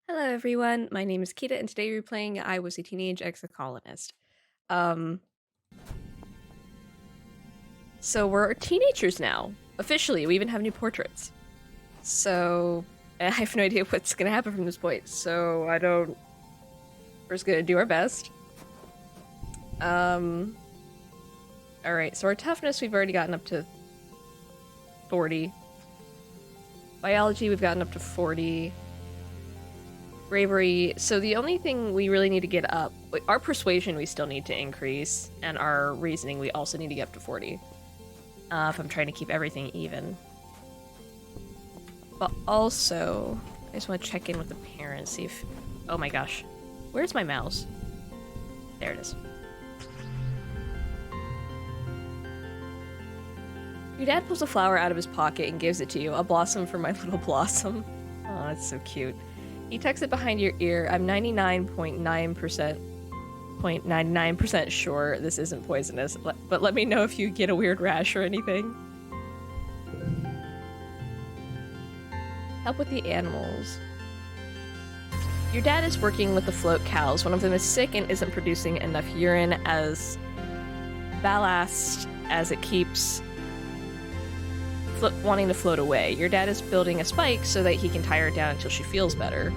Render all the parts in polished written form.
Hello everyone, my name is Kita and today we're playing I Was a Teenage Exocolonist. Um, so we're teenagers now. Officially, we even have new portraits. So, I have no idea what's gonna happen from this point, so we're just gonna do our best. Alright, so our toughness we've already gotten up to 40. Biology we've gotten up to 40. Bravery, so the only thing we really need to get up, our persuasion we still need to increase, and our reasoning we also need to get up to 40. If I'm trying to keep everything even. But also, I just want to check in with the parents, see if... Oh my gosh. Where's my mouse? There it is. Your dad pulls a flower out of his pocket and gives it to you. A blossom for my little blossom. Oh, that's so cute. He tucks it behind your ear. I'm 99.9% sure this isn't poisonous, but let me know if you get a weird rash or anything. Help with the animals. Your dad is working with the float cows. One of them is sick and isn't producing enough urine as ballast as it keeps wanting to float away. Your dad is building a spike so that he can tie her down until she feels better.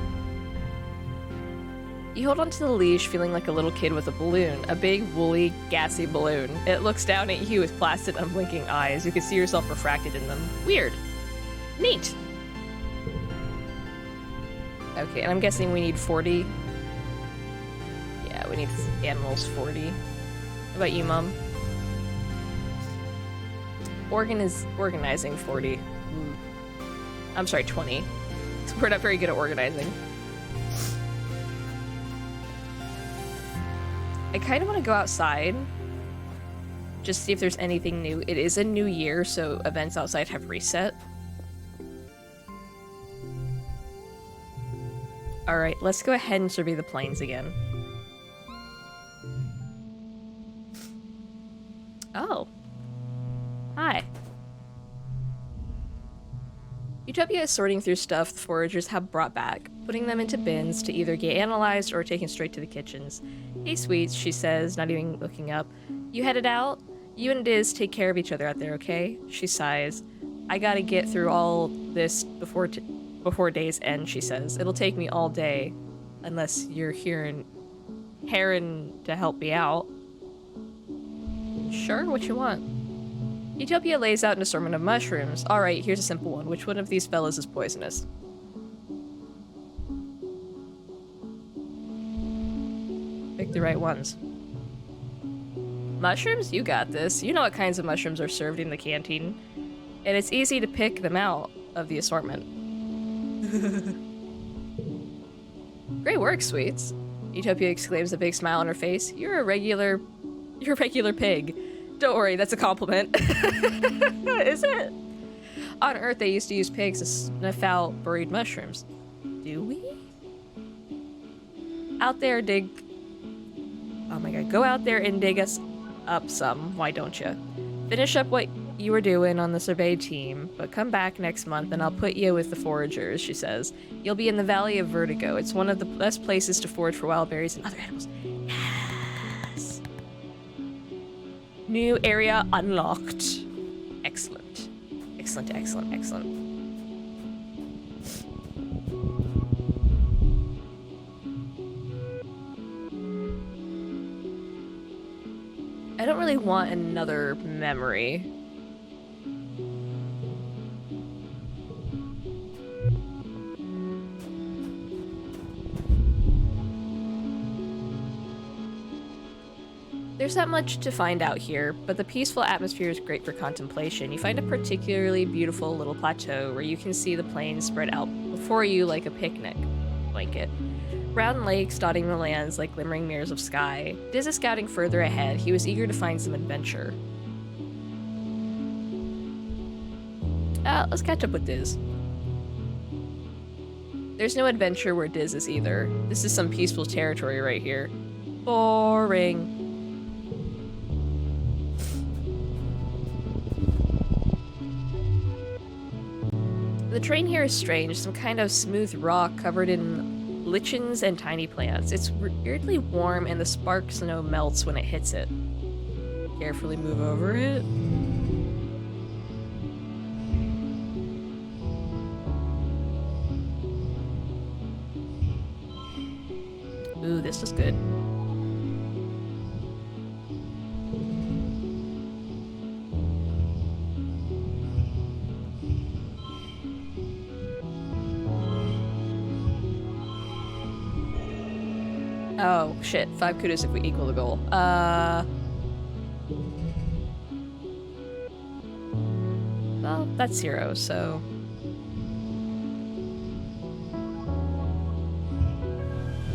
You hold onto the leash feeling like a little kid with a balloon, a big, woolly, gassy balloon. It looks down at you with placid, unblinking eyes. You can see yourself refracted in them. Weird. Neat. Okay, and I'm guessing we need 40. Yeah, we need animals 40. How about you, Mom? Organizing 40. I'm sorry, 20. We're not very good at organizing. I kind of want to go outside. Just see if there's anything new. It is a new year, so events outside have reset. Alright, let's go ahead and survey the plains again. Oh. Hi. Utopia is sorting through stuff the foragers have brought back, putting them into bins to either get analyzed or taken straight to the kitchens. Hey, sweets, she says, not even looking up. You headed out? You and Diz take care of each other out there, okay? She sighs. I gotta get through all this before day's end, she says. It'll take me all day, unless you're hearing to help me out. Sure, what you want? Utopia lays out an assortment of mushrooms. Alright, here's a simple one. Which one of these fellas is poisonous? Pick the right ones. Mushrooms? You got this. You know what kinds of mushrooms are served in the canteen. And it's easy to pick them out of the assortment. Great work, sweets. Utopia exclaims, a big smile on her face. You're a regular pig. Don't worry, that's a compliment. Is it? On Earth, they used to use pigs to sniff out buried mushrooms. Do we? Out there, dig... Oh my god, go out there and dig us up some. Why don't you? Finish up what you were doing on the survey team, but come back next month and I'll put you with the foragers, she says. You'll be in the Valley of Vertigo. It's one of the best places to forage for wild berries and other animals. Yes! New area unlocked. Excellent. Excellent, excellent, excellent. I don't really want another memory. There's not much to find out here, but the peaceful atmosphere is great for contemplation. You find a particularly beautiful little plateau where you can see the plains spread out before you like a picnic blanket. Round lakes dotting the lands like glimmering mirrors of sky. Diz is scouting further ahead. He was eager to find some adventure. Let's catch up with Diz. There's no adventure where Diz is either. This is some peaceful territory right here. Boring. The terrain here is strange, some kind of smooth rock covered in lichens and tiny plants. It's weirdly warm and the spark snow melts when it hits it. Carefully move over it. Ooh, this is good. Oh, shit. 5 kudos if we equal the goal. Well, that's 0, so...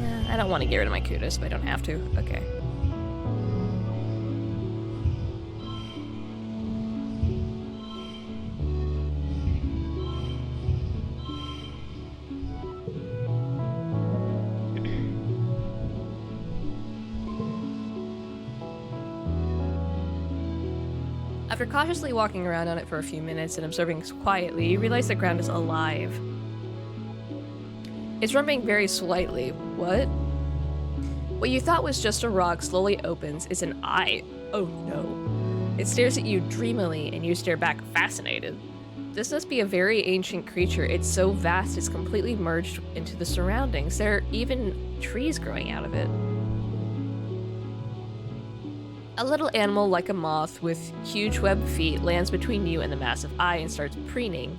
Yeah, I don't want to get rid of my kudos, but I don't have to. Okay. After cautiously walking around on it for a few minutes and observing quietly, you realize the ground is alive. It's rumbling very slightly. What? What you thought was just a rock slowly opens. It's an eye. Oh no. It stares at you dreamily and you stare back fascinated. This must be a very ancient creature. It's so vast it's completely merged into the surroundings. There are even trees growing out of it. A little animal like a moth with huge webbed feet lands between you and the massive eye and starts preening.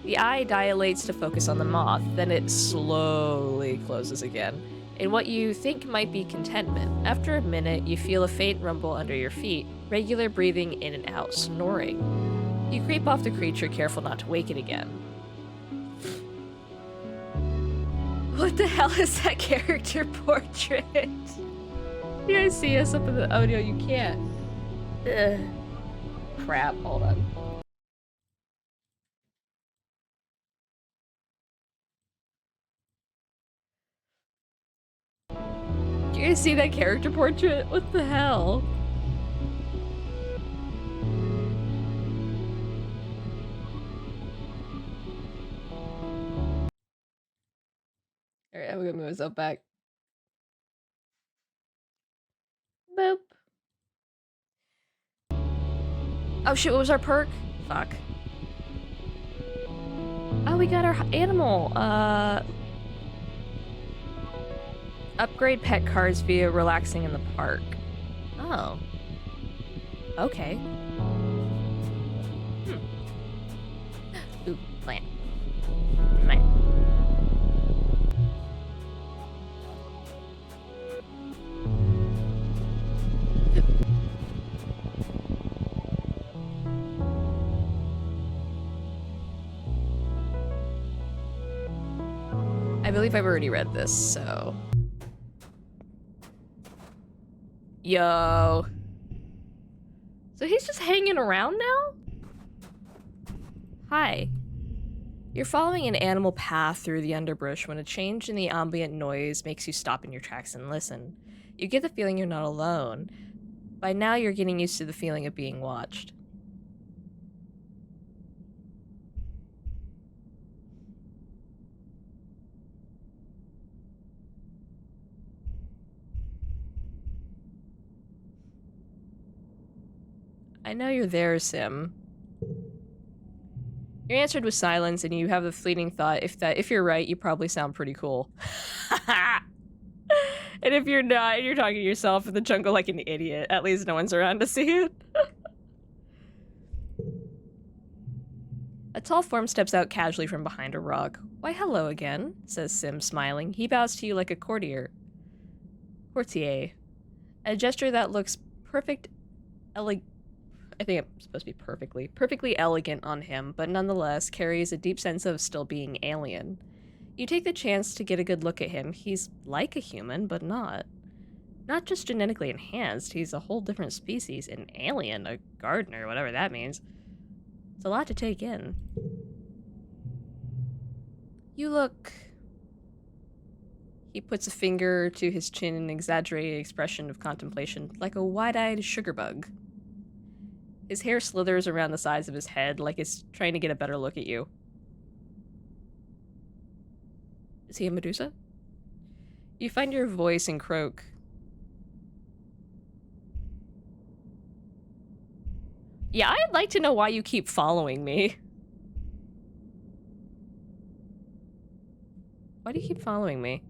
The eye dilates to focus on the moth, then it slowly closes again, in what you think might be contentment. After a minute, you feel a faint rumble under your feet, regular breathing in and out, snoring. You creep off the creature, careful not to wake it again. What the hell is that character portrait? You guys see us up in the... Oh no, you can't. Ugh. Crap, hold on. Do you guys see that character portrait? What the hell? Alright, I'm gonna move myself back. Boop. Oh shit, what was our perk? Fuck. Oh, we got our animal. Upgrade pet cards via relaxing in the park. Oh. Okay. Ooh, plant. Mine. I believe I've already read this, so... Yo. So he's just hanging around now? Hi. You're following an animal path through the underbrush when a change in the ambient noise makes you stop in your tracks and listen. You get the feeling you're not alone. By now you're getting used to the feeling of being watched. I know you're there, Sim. You're answered with silence, and you have the fleeting thought, if you're right, you probably sound pretty cool. And if you're not, you're talking to yourself in the jungle like an idiot. At least no one's around to see it. A tall form steps out casually from behind a rock. Why, hello again, says Sim, smiling. He bows to you like a courtier. Courtier. A gesture that looks perfect, I think it's supposed to be perfectly elegant on him, but nonetheless carries a deep sense of still being alien. You take the chance to get a good look at him. He's like a human, but not. Not just genetically enhanced, he's a whole different species, an alien, a gardener, whatever that means. It's a lot to take in. You look... He puts a finger to his chin in an exaggerated expression of contemplation, like a wide-eyed sugar bug. His hair slithers around the sides of his head, like it's trying to get a better look at you. Is he a Medusa? You find your voice and croak. Yeah, I'd like to know why you keep following me. Why do you keep following me?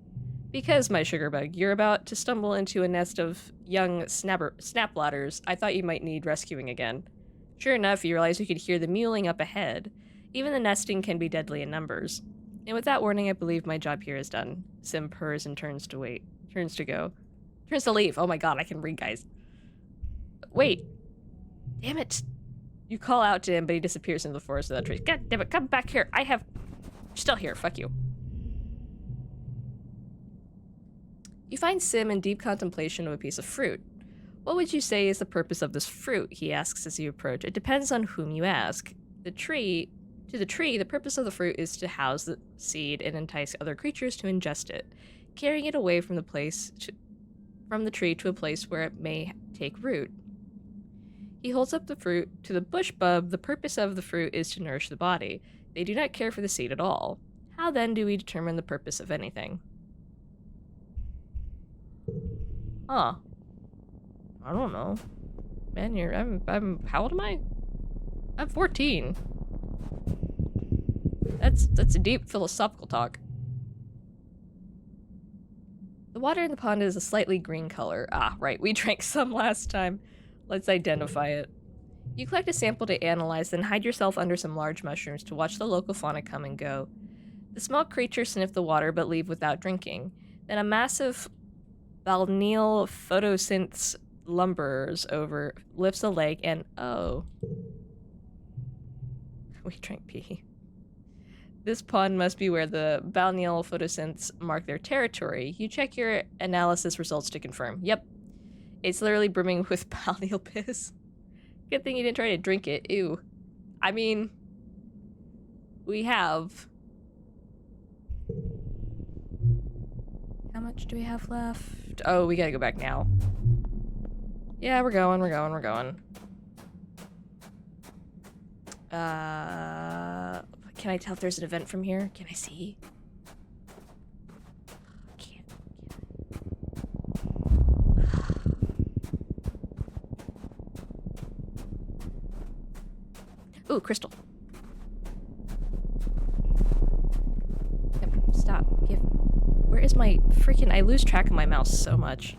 Because, my sugar bug, you're about to stumble into a nest of young snap bladders. I thought you might need rescuing again. Sure enough, you realize you could hear the mewling up ahead. Even the nesting can be deadly in numbers. And with that warning, I believe my job here is done. Sim purrs and turns to go. Turns to leave. Oh my god, I can read, guys. Wait. Damn it. You call out to him, but he disappears into the forest without trees. God damn it, come back here. Still here, fuck you. You find Sim in deep contemplation of a piece of fruit. What would you say is the purpose of this fruit? He asks as you approach. It depends on whom you ask. To the tree, the purpose of the fruit is to house the seed and entice other creatures to ingest it, carrying it away from the tree to a place where it may take root. He holds up the fruit to the bush bub. The purpose of the fruit is to nourish the body. They do not care for the seed at all. How then do we determine the purpose of anything? Huh. I don't know. Man, I'm how old am I? I'm 14. That's a deep philosophical talk. The water in the pond is a slightly green color. Ah, right, we drank some last time. Let's identify it. You collect a sample to analyze, then hide yourself under some large mushrooms to watch the local fauna come and go. The small creatures sniff the water but leave without drinking. Then a massive Balneal photosynths lumbers over, lifts a leg, and oh. We drank pee. This pond must be where the Balneal photosynths mark their territory. You check your analysis results to confirm. Yep. It's literally brimming with Balneal piss. Good thing you didn't try to drink it. Ew. I mean, we have. How much do we have left? Oh, we gotta go back now. Yeah, we're going. Can I tell if there's an event from here? Can I see? Can't. Ooh, crystal. Yep, stop. Where is my freaking... I lose track of my mouse so much.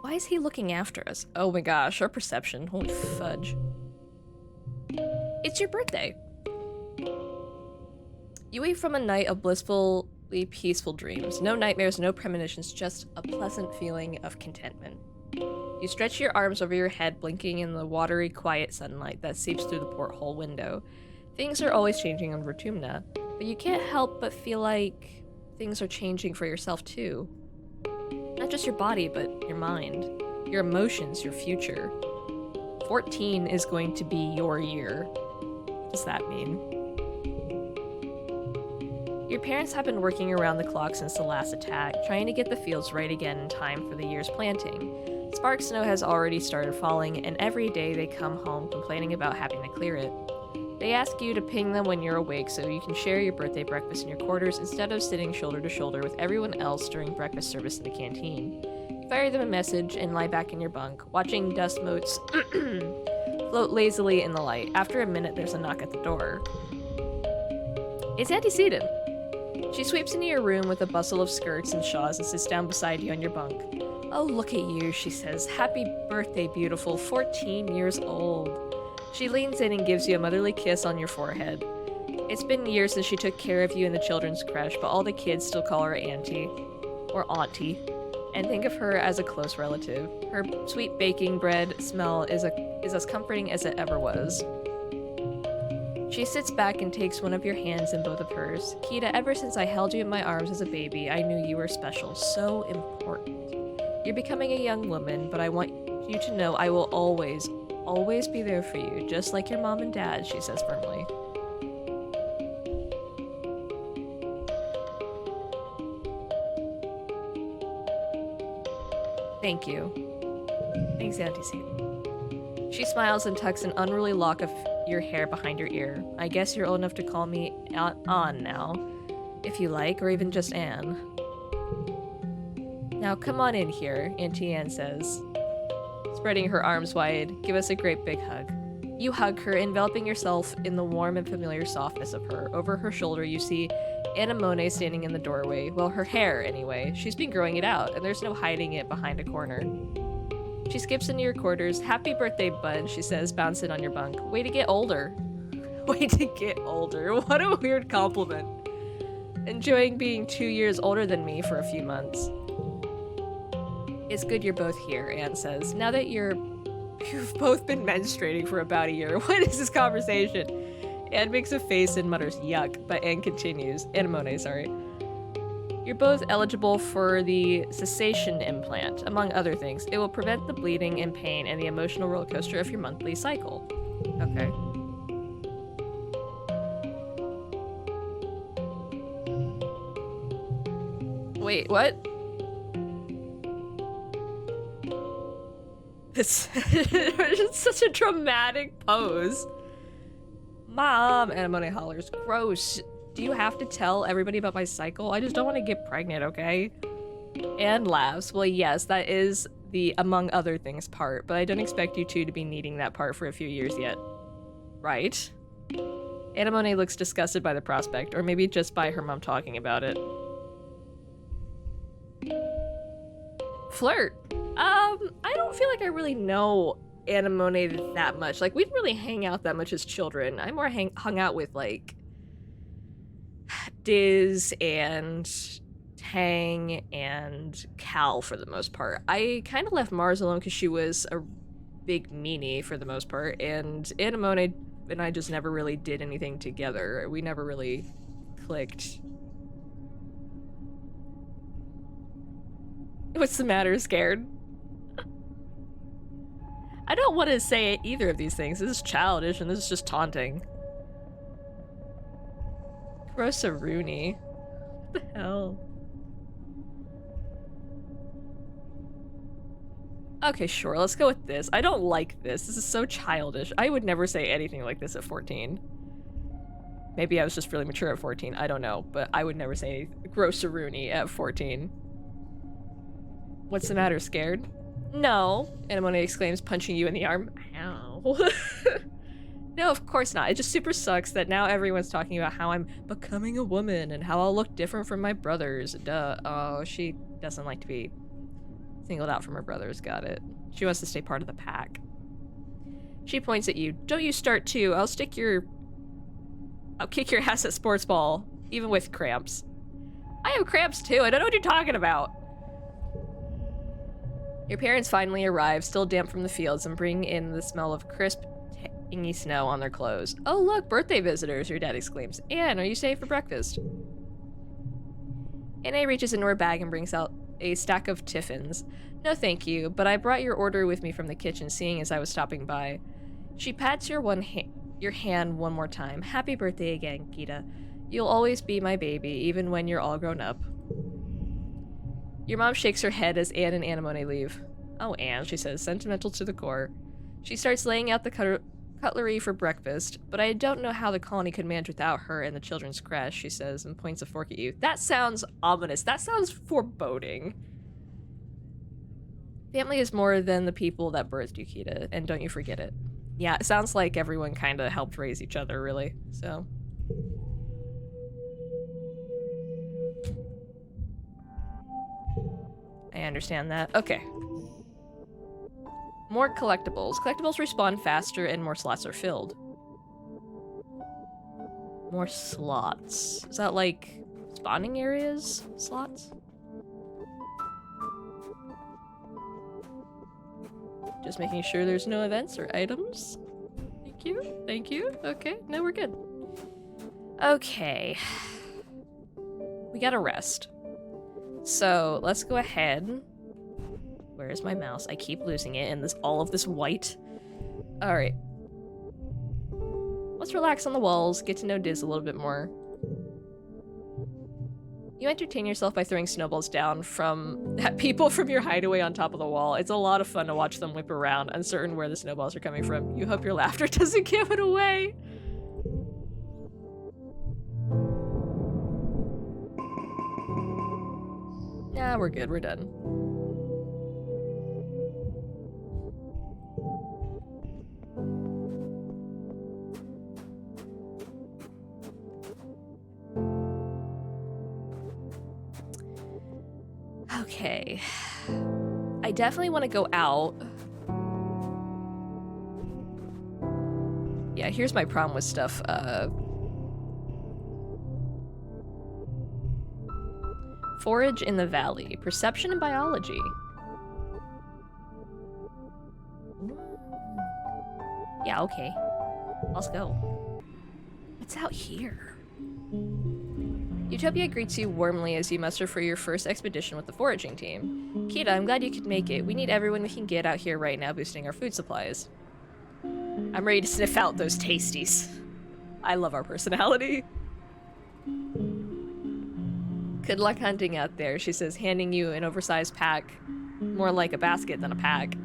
Why is he looking after us? Oh my gosh, our perception. Holy fudge. It's your birthday. You wake from a night of blissfully peaceful dreams. No nightmares, no premonitions, just a pleasant feeling of contentment. You stretch your arms over your head, blinking in the watery, quiet sunlight that seeps through the porthole window. Things are always changing on Vertumna, but you can't help but feel like things are changing for yourself too. Not just your body, but your mind, your emotions, your future. 14 is going to be your year. What does that mean? Your parents have been working around the clock since the last attack, trying to get the fields right again in time for the year's planting. Spark snow has already started falling, and every day they come home complaining about having to clear it. They ask you to ping them when you're awake so you can share your birthday breakfast in your quarters instead of sitting shoulder to shoulder with everyone else during breakfast service in the canteen. You fire them a message and lie back in your bunk, watching dust motes float lazily in the light. After a minute, there's a knock at the door. It's Auntie Seaton. She sweeps into your room with a bustle of skirts and shawls and sits down beside you on your bunk. Oh, look at you, she says. Happy birthday, beautiful. 14 years old. She leans in and gives you a motherly kiss on your forehead. It's been years since she took care of you in the children's creche, but all the kids still call her Auntie, or Auntie, and think of her as a close relative. Her sweet baking bread smell is as comforting as it ever was. She sits back and takes one of your hands in both of hers. Kita, ever since I held you in my arms as a baby, I knew you were special, so important. You're becoming a young woman, but I want you to know I will always be there for you, just like your mom and dad, she says firmly. Thank you. Thanks, Auntie Satan. She smiles and tucks an unruly lock of your hair behind your ear. I guess you're old enough to call me Ann now, if you like, or even just Anne. Now come on in here, Auntie Anne says, spreading her arms wide. Give us a great big hug. You hug her, enveloping yourself in the warm and familiar softness of her. Over her shoulder, you see Anemone standing in the doorway. Well, her hair, anyway. She's been growing it out, and there's no hiding it behind a corner. She skips into your quarters. Happy birthday, bud, she says, bouncing on your bunk. Way to get older. Way to get older. What a weird compliment. Enjoying being 2 years older than me for a few months. It's good you're both here, Anne says. Now that you've both been menstruating for about a year. What is this conversation? Anne makes a face and mutters yuck, but Anne continues. Anemone, sorry. You're both eligible for the cessation implant, among other things. It will prevent the bleeding and pain and the emotional roller coaster of your monthly cycle. Okay. Wait, what? It's such a dramatic pose. Mom, Anemone hollers. Gross. Do you have to tell everybody about my cycle? I just don't want to get pregnant, okay? Anne laughs. Well, yes, that is the among other things part, but I don't expect you two to be needing that part for a few years yet. Right? Anemone looks disgusted by the prospect, or maybe just by her mom talking about it. Flirt. I don't feel like I really know Anemone that much. Like, we didn't really hang out that much as children. I more hung out with, like, Diz and Tang and Cal for the most part. I kind of left Mars alone because she was a big meanie for the most part, and Anemone and I just never really did anything together. We never really clicked. What's the matter, scared? I don't want to say either of these things. This is childish and this is just taunting. Rooney. What the hell? Okay, sure, let's go with this. I don't like this. This is so childish. I would never say anything like this at 14. Maybe I was just really mature at 14. I don't know, but I would never say Rooney at 14. What's the matter, scared? No, Anemone exclaims, punching you in the arm. Ow. No, of course not. It just super sucks that now everyone's talking about how I'm becoming a woman and how I'll look different from my brothers. Duh. Oh, she doesn't like to be singled out from her brothers. Got it. She wants to stay part of the pack. She points at you. Don't you start too. I'll kick your ass at sports ball, even with cramps. I have cramps too. I don't know what you're talking about. Your parents finally arrive, still damp from the fields, and bring in the smell of crisp, tangy snow on their clothes. Oh look, birthday visitors, your dad exclaims. Anne, are you staying for breakfast? Anne reaches into her bag and brings out a stack of tiffins. No thank you, but I brought your order with me from the kitchen, seeing as I was stopping by. She pats your hand one more time. Happy birthday again, Gita. You'll always be my baby, even when you're all grown up. Your mom shakes her head as Anne and Anemone leave. Oh, Anne, she says, sentimental to the core. She starts laying out the cutlery for breakfast, but I don't know how the colony could manage without her and the children's crash, she says, and points a fork at you. That sounds ominous. That sounds foreboding. Family is more than the people that birthed you, Kita, and don't you forget it. Yeah, it sounds like everyone kind of helped raise each other, really, so... I understand that. Okay. More collectibles. Collectibles respawn faster and more slots are filled. More slots. Is that like spawning areas? Slots? Just making sure there's no events or items. Thank you. Thank you. Okay, no, we're good. Okay. We gotta rest. So let's go ahead. Where is my mouse? I keep losing it in all of this white. All right. Let's relax on the walls, get to know Diz a little bit more. You entertain yourself by throwing snowballs down at people from your hideaway on top of the wall. It's a lot of fun to watch them whip around, uncertain where the snowballs are coming from. You hope your laughter doesn't give it away. Nah, we're good. We're done. Okay. I definitely want to go out. Yeah, here's my problem with stuff. Forage in the valley. Perception and biology. Yeah, okay. Let's go. What's out here? Utopia greets you warmly as you muster for your first expedition with the foraging team. Kita, I'm glad you could make it. We need everyone we can get out here right now, boosting our food supplies. I'm ready to sniff out those tasties. I love our personality. Good luck hunting out there, she says, handing you an oversized pack. More like a basket than a pack.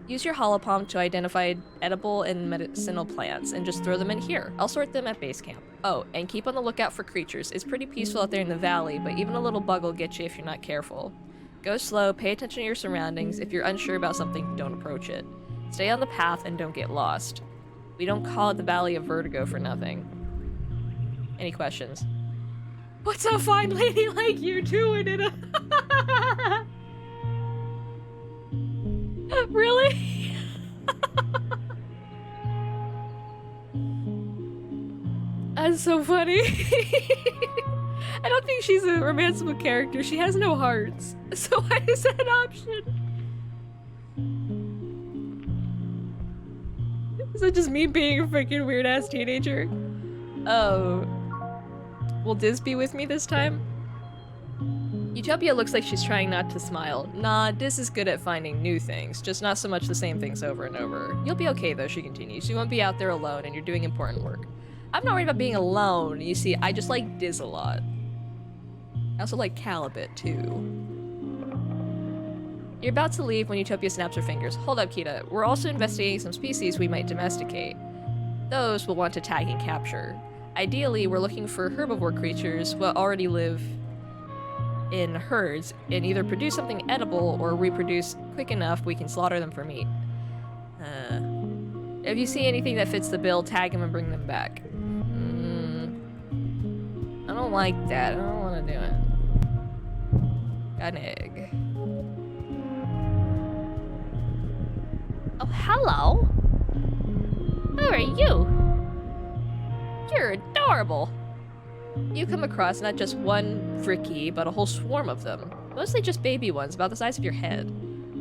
Use your holopalm to identify edible and medicinal plants, and just throw them in here. I'll sort them at base camp. Oh, and keep on the lookout for creatures. It's pretty peaceful out there in the valley, but even a little bug will get you if you're not careful. Go slow, pay attention to your surroundings. If you're unsure about something, don't approach it. Stay on the path and don't get lost. We don't call it the Valley of Vertigo for nothing. Any questions? What's a fine lady like you doing in a... Really? That's so funny. I don't think she's a romanceable character. She has no hearts. So why is that an option? Is that just me being a freaking weird-ass teenager? Oh. Will Diz be with me this time? Utopia looks like she's trying not to smile. Nah, Diz is good at finding new things, just not so much the same things over and over. You'll be okay though, she continues. You won't be out there alone and you're doing important work. I'm not worried about being alone. You see, I just like Diz a lot. I also like Cal a bit too. You're about to leave when Utopia snaps her fingers. Hold up, Kita. We're also investigating some species we might domesticate. Those we'll want to tag and capture. Ideally, we're looking for herbivore creatures who already live in herds and either produce something edible or reproduce quick enough we can slaughter them for meat. If you see anything that fits the bill, tag them and bring them back. I don't like that. I don't want to do it. Got an egg. Oh, hello. Who are you? You're adorable. You come across not just one Vricky, but a whole swarm of them. Mostly just baby ones, about the size of your head.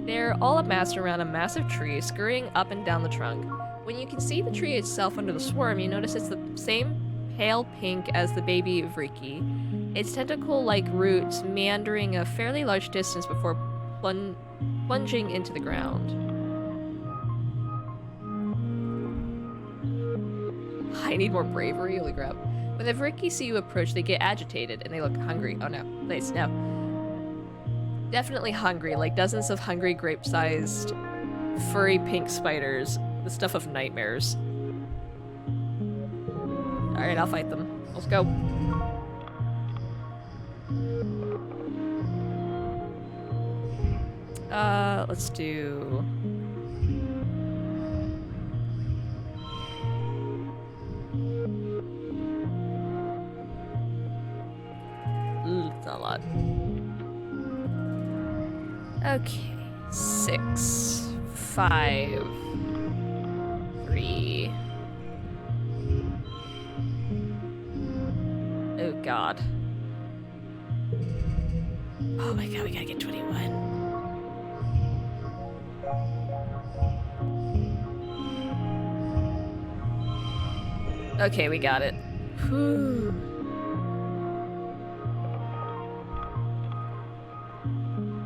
They're all amassed around a massive tree, scurrying up and down the trunk. When you can see the tree itself under the swarm, you notice it's the same pale pink as the baby Vricky. Its tentacle-like roots meandering a fairly large distance before plunging into the ground. I need more bravery, holy crap. When the Vricky see you approach, they get agitated and they look hungry. Oh no, please, no. Definitely hungry, like dozens of hungry grape-sized furry pink spiders. The stuff of nightmares. Alright, I'll fight them. Let's go. Let's do... It's not a lot. Okay. 6, 5, 3. Oh god. Oh my god, we gotta get 21. Okay, we got it. Whew.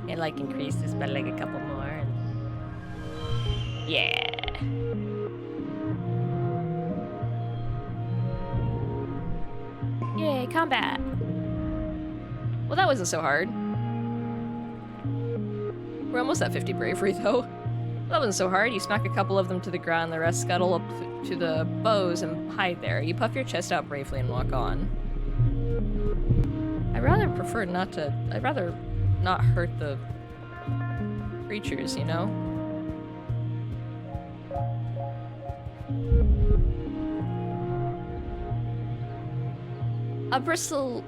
And like increase this by like a couple more. And... yeah. Yay, combat. Well, that wasn't so hard. We're almost at 50 bravery, though. That wasn't so hard. You smack a couple of them to the ground, the rest scuttle up to the bows and hide there. You puff your chest out bravely and walk on. I'd rather not hurt the creatures, you know? A bristle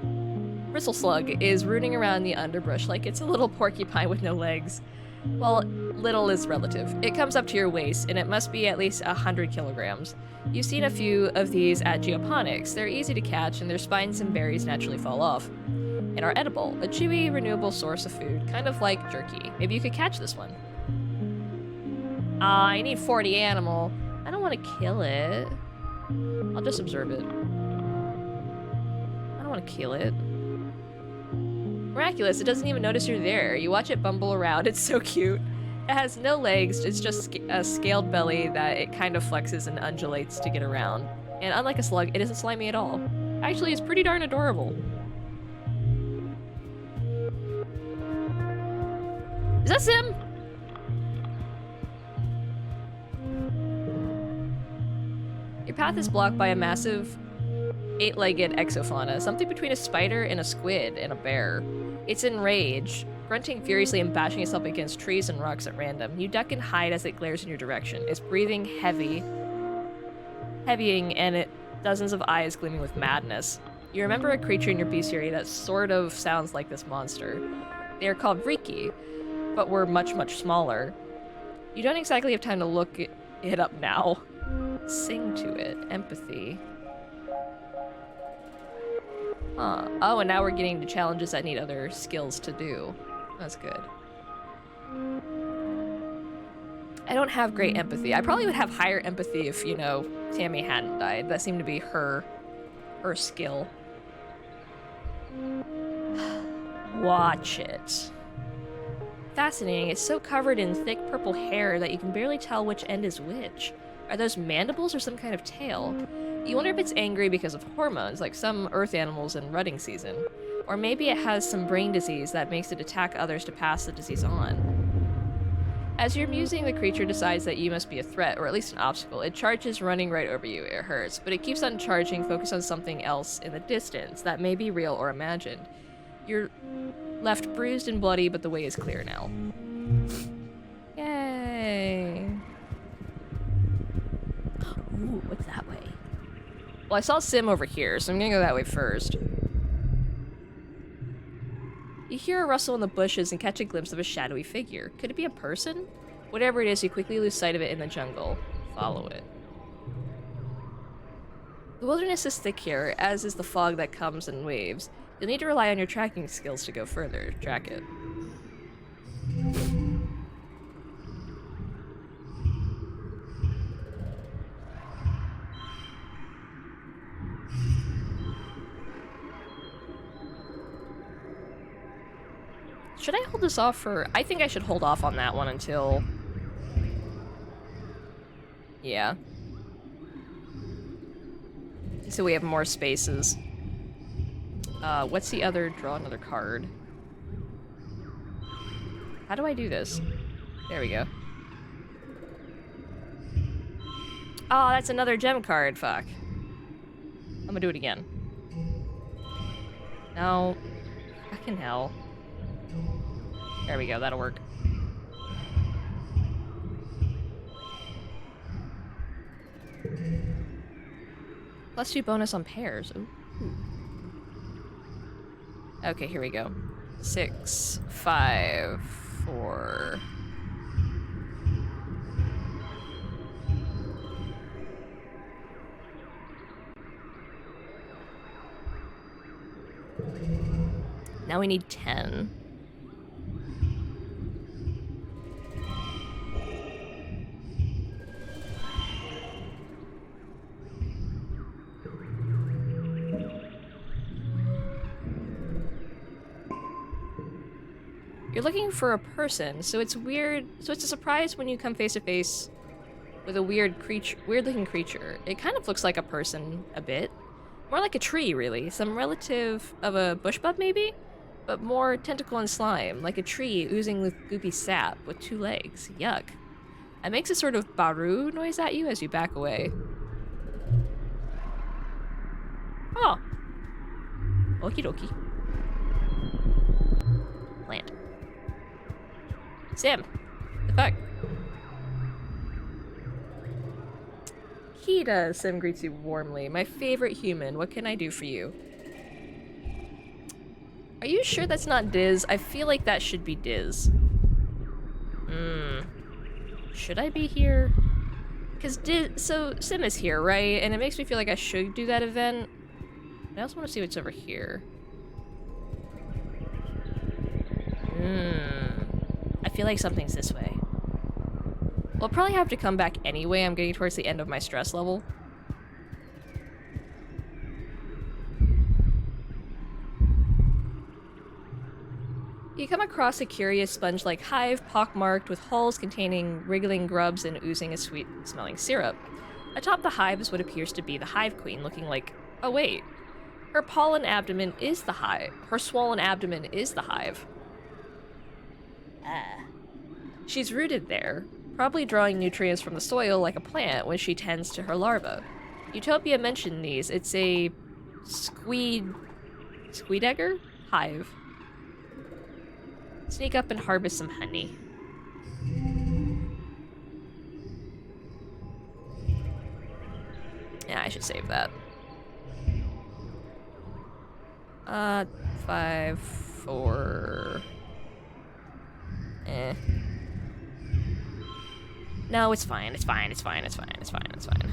slug is rooting around the underbrush like it's a little porcupine with no legs. Well, little is relative. It comes up to your waist, and it must be at least 100 kilograms. You've seen a few of these at geoponics. They're easy to catch, and their spines and berries naturally fall off. And are edible, a chewy, renewable source of food, kind of like jerky. Maybe you could catch this one. I need 40 animal. I don't want to kill it. I'll just observe it. I don't want to kill it. Miraculous, it doesn't even notice you're there. You watch it bumble around, it's so cute. It has no legs, it's just a scaled belly that it kind of flexes and undulates to get around. And unlike a slug, it isn't slimy at all. Actually, it's pretty darn adorable. Is that Sim? Your path is blocked by a massive 8-legged exofauna, something between a spider and a squid and a bear. It's enraged, grunting furiously and bashing itself against trees and rocks at random. You duck and hide as it glares in your direction. It's breathing heavying, and dozens of eyes gleaming with madness. You remember a creature in your bestiary that sort of sounds like this monster. They are called Riki, but were much, much smaller. You don't exactly have time to look it up now. Sing to it. Empathy. Huh. Oh, and now we're getting to challenges that need other skills to do. That's good. I don't have great empathy. I probably would have higher empathy if, you know, Tammy hadn't died. That seemed to be her skill. Watch it. Fascinating. It's so covered in thick purple hair that you can barely tell which end is which. Are those mandibles or some kind of tail? You wonder if it's angry because of hormones, like some earth animals in rutting season. Or maybe it has some brain disease that makes it attack others to pass the disease on. As you're musing, the creature decides that you must be a threat, or at least an obstacle. It charges, running right over you. It hurts, but it keeps on charging, focused on something else in the distance that may be real or imagined. You're left bruised and bloody, but the way is clear now. Yay! Ooh, what's that way? Well, I saw Sim over here, so I'm gonna go that way first. You hear a rustle in the bushes and catch a glimpse of a shadowy figure. Could it be a person? Whatever it is, you quickly lose sight of it in the jungle. Follow it. The wilderness is thick here, as is the fog that comes in waves. You'll need to rely on your tracking skills to go further. Track it. Should I hold this off for... I think I should hold off on that one until... Yeah. So we have more spaces. What's the other... Draw another card. How do I do this? There we go. Oh, that's another gem card. Fuck. I'm gonna do it again. No. Fucking hell. There we go, that'll work. +2 bonus on pairs. Ooh. Okay, here we go. 6, 5, 4. Now we need 10. You're looking for a person, so it's weird. So it's a surprise when you come face to face with a weird-looking creature. It kind of looks like a person a bit, more like a tree, really. Some relative of a bush bug, maybe, but more tentacle and slime, like a tree oozing with goopy sap with 2 legs. Yuck. It makes a sort of baru noise at you as you back away. Oh. Okie dokie. Plant. Sam. The fuck? Kita, Sim greets you warmly. My favorite human. What can I do for you? Are you sure that's not Diz? I feel like that should be Diz. Should I be here? Because so Sim is here, right? And it makes me feel like I should do that event. I also want to see what's over here. I feel like something's this way. We'll probably have to come back anyway. I'm getting towards the end of my stress level. You come across a curious sponge-like hive, pockmarked with hulls containing wriggling grubs and oozing a sweet-smelling syrup. Atop the hive is what appears to be the hive queen, looking like... Oh wait. Her pollen abdomen is the hive. Her swollen abdomen is the hive. She's rooted there, probably drawing nutrients from the soil like a plant when she tends to her larva. Utopia mentioned these. It's a squeedegger hive. Sneak up and harvest some honey. Yeah, I should save that. 5, 4... No, it's fine, it's fine, it's fine, it's fine, it's fine, it's fine.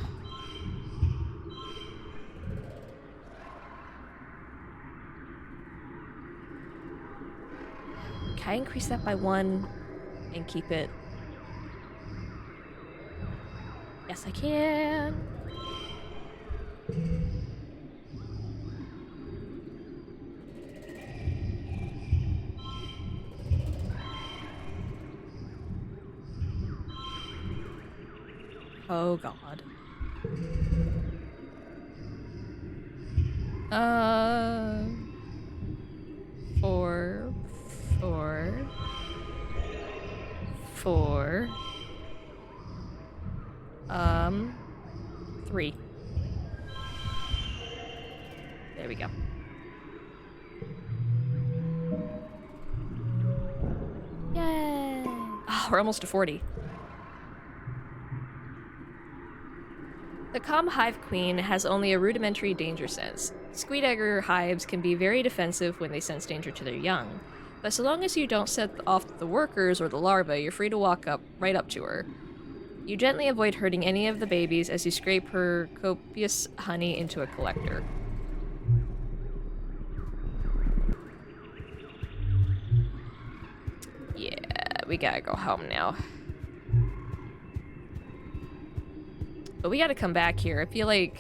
Can I increase that by 1 and keep it? Yes, I can. Oh god. 4, 4, 4, 3. There we go. Yay! Oh, we're almost to 40. The calm hive queen has only a rudimentary danger sense. Squeedegger hives can be very defensive when they sense danger to their young, but so long as you don't set off the workers or the larvae, you're free to walk right up to her. You gently avoid hurting any of the babies as you scrape her copious honey into a collector. Yeah, we gotta go home now. But we gotta come back here. I feel like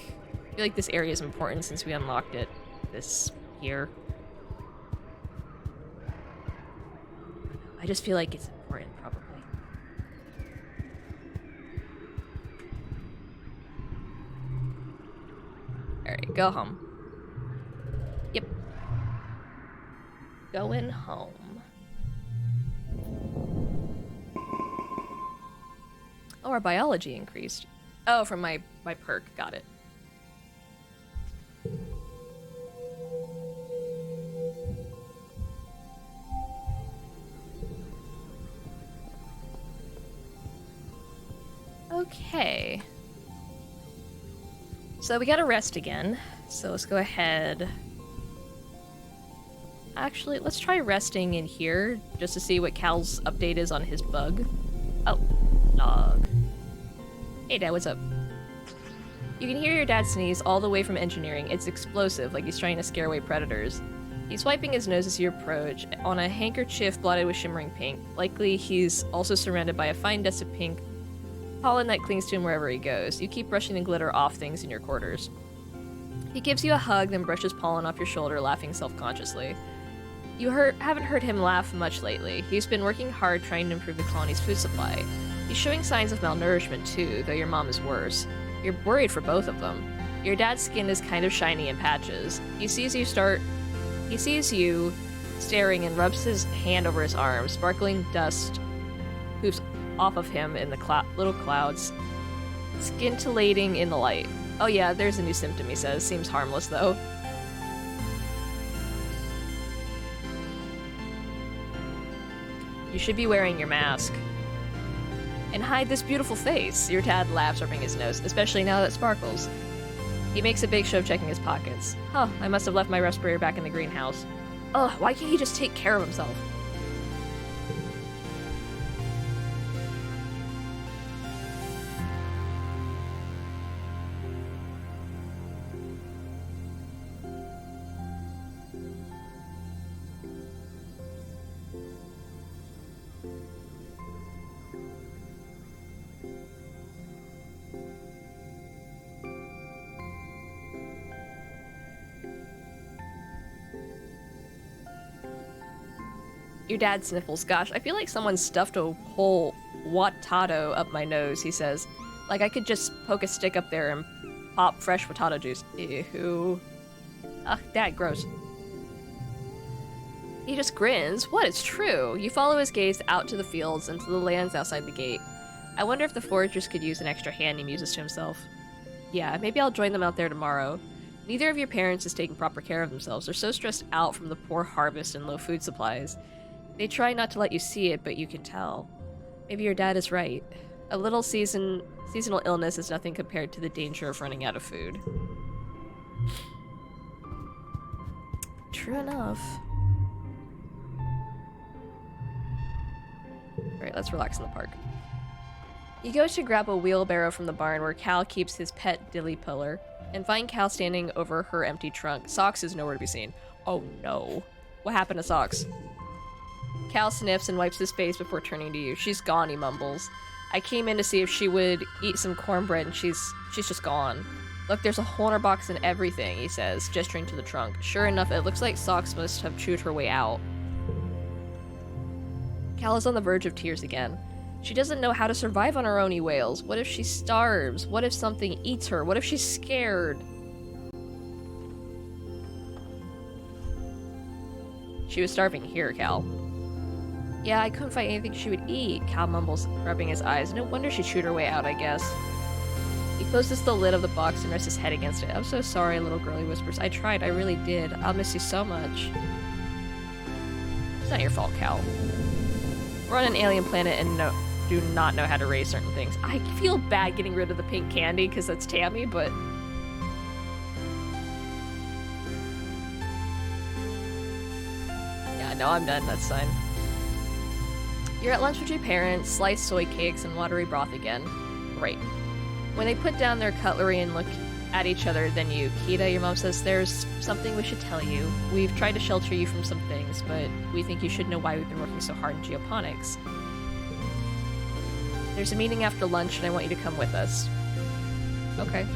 this area is important since we unlocked it this year. I just feel like it's important, probably. Alright, go home. Yep. Going home. Oh, our biology increased. Oh, from my perk. Got it. Okay. So we gotta rest again. So let's go ahead. Actually, let's try resting in here just to see what Cal's update is on his bug. Oh, dog. Hey Dad, what's up? You can hear your dad sneeze all the way from engineering. It's explosive, like he's trying to scare away predators. He's wiping his nose as you approach, on a handkerchief blotted with shimmering pink. Likely he's also surrounded by a fine dust of pink pollen that clings to him wherever he goes. You keep brushing the glitter off things in your quarters. He gives you a hug, then brushes pollen off your shoulder, laughing self-consciously. You haven't heard him laugh much lately. He's been working hard trying to improve the colony's food supply. He's showing signs of malnourishment too, though your mom is worse. You're worried for both of them. Your dad's skin is kind of shiny in patches. He sees you staring, and rubs his hand over his arm. Sparkling dust poofs off of him in the little clouds, scintillating in the light. Oh yeah, there's a new symptom, he says. Seems harmless, though. You should be wearing your mask. And hide this beautiful face. Your dad laughs, rubbing his nose, especially now that it sparkles. He makes a big show of checking his pockets. Huh, I must have left my respirator back in the greenhouse. Ugh, why can't he just take care of himself? Your dad sniffles. Gosh, I feel like someone stuffed a whole watado up my nose, he says. Like I could just poke a stick up there and pop fresh potato juice. Ew. Ugh, Dad, gross. He just grins. What? It's true. You follow his gaze out to the fields and to the lands outside the gate. I wonder if the foragers could use an extra hand, he muses to himself. Yeah, maybe I'll join them out there tomorrow. Neither of your parents is taking proper care of themselves. They're so stressed out from the poor harvest and low food supplies. They try not to let you see it, but you can tell. Maybe your dad is right. A little seasonal illness is nothing compared to the danger of running out of food. True enough. Alright, let's relax in the park. You go to grab a wheelbarrow from the barn where Cal keeps his pet dilly puller, and find Cal standing over her empty trunk. Socks is nowhere to be seen. Oh no. What happened to Socks? Cal sniffs and wipes his face before turning to you. She's gone, he mumbles. I came in to see if she would eat some cornbread, and she's just gone. Look, there's a whole in her box and everything, he says, gesturing to the trunk. Sure enough, it looks like Socks must have chewed her way out. Cal is on the verge of tears again. She doesn't know how to survive on her own, he wails. What if she starves? What if something eats her? What if she's scared? She was starving here, Cal. Yeah, I couldn't find anything she would eat, Cal mumbles, rubbing his eyes. No wonder she chewed her way out, I guess. He closes the lid of the box and rests his head against it. I'm so sorry, little girl, he whispers. I tried, I really did. I'll miss you so much. It's not your fault, Cal. We're on an alien planet and do not know how to raise certain things. I feel bad getting rid of the pink candy because that's Tammy, but... yeah, no, I'm done. That's fine. You're at lunch with your parents, sliced soy cakes, and watery broth again. Great. When they put down their cutlery and look at each other, then you, Kita, your mom says, there's something we should tell you. We've tried to shelter you from some things, but we think you should know why we've been working so hard in geoponics. There's a meeting after lunch, and I want you to come with us. Okay.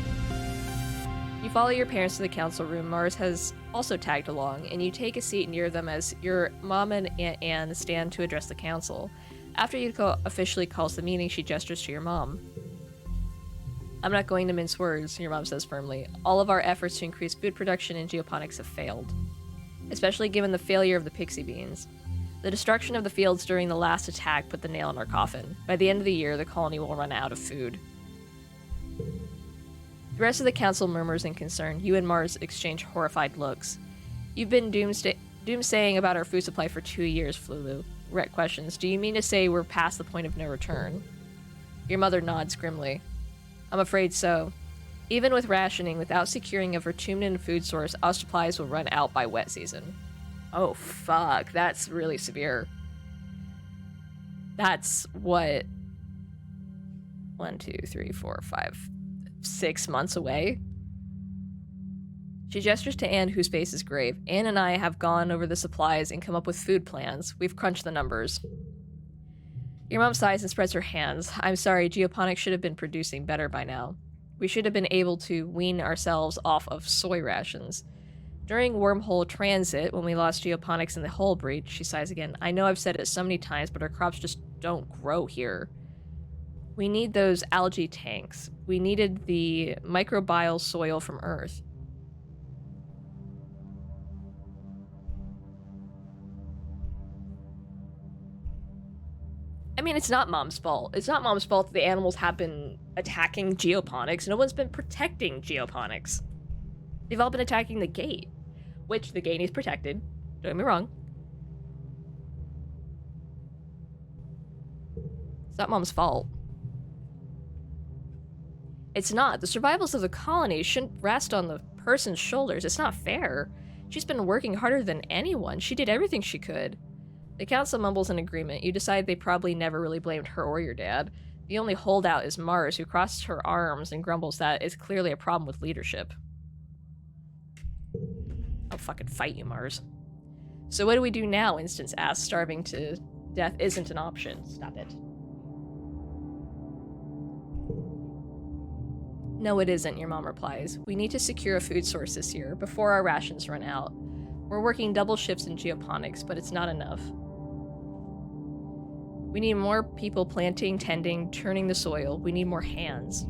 You follow your parents to the council room. Mars has also tagged along, and you take a seat near them as your mom and Aunt Anne stand to address the council. After Yuko officially calls the meeting, she gestures to your mom. I'm not going to mince words, your mom says firmly. All of our efforts to increase food production in geoponics have failed. Especially given the failure of the pixie beans. The destruction of the fields during the last attack put the nail in our coffin. By the end of the year, the colony will run out of food. The rest of the council murmurs in concern. You and Mars exchange horrified looks. You've been doomsaying about our food supply for 2 years, Flulu. Rhett questions. Do you mean to say we're past the point of no return? Your mother nods grimly. I'm afraid so. Even with rationing, without securing a Vertumnan food source, our supplies will run out by wet season. Oh, fuck. That's really severe. That's what... 1, 2, 3, 4, 5, 6 months away? She gestures to Anne, whose face is grave. Anne and I have gone over the supplies and come up with food plans. We've crunched the numbers. Your mom sighs and spreads her hands. I'm sorry, geoponics should have been producing better by now. We should have been able to wean ourselves off of soy rations. During wormhole transit, when we lost geoponics in the hull breach, she sighs again. I know I've said it so many times, but our crops just don't grow here. We need those algae tanks. We needed the microbial soil from Earth. I mean, it's not Mom's fault. It's not Mom's fault that the animals have been attacking geoponics. No one's been protecting geoponics. They've all been attacking the gate, which the gate needs protected. Don't get me wrong. It's not Mom's fault. It's not. The survivals of the colony shouldn't rest on the person's shoulders. It's not fair. She's been working harder than anyone. She did everything she could. The council mumbles an agreement. You decide they probably never really blamed her or your dad. The only holdout is Mars, who crosses her arms and grumbles that it's clearly a problem with leadership. I'll fucking fight you, Mars. So what do we do now? Instance asks. Starving to death isn't an option. Stop it. No, it isn't, your mom replies. We need to secure a food source this year, before our rations run out. We're working double shifts in geoponics, but it's not enough. We need more people planting, tending, turning the soil. We need more hands.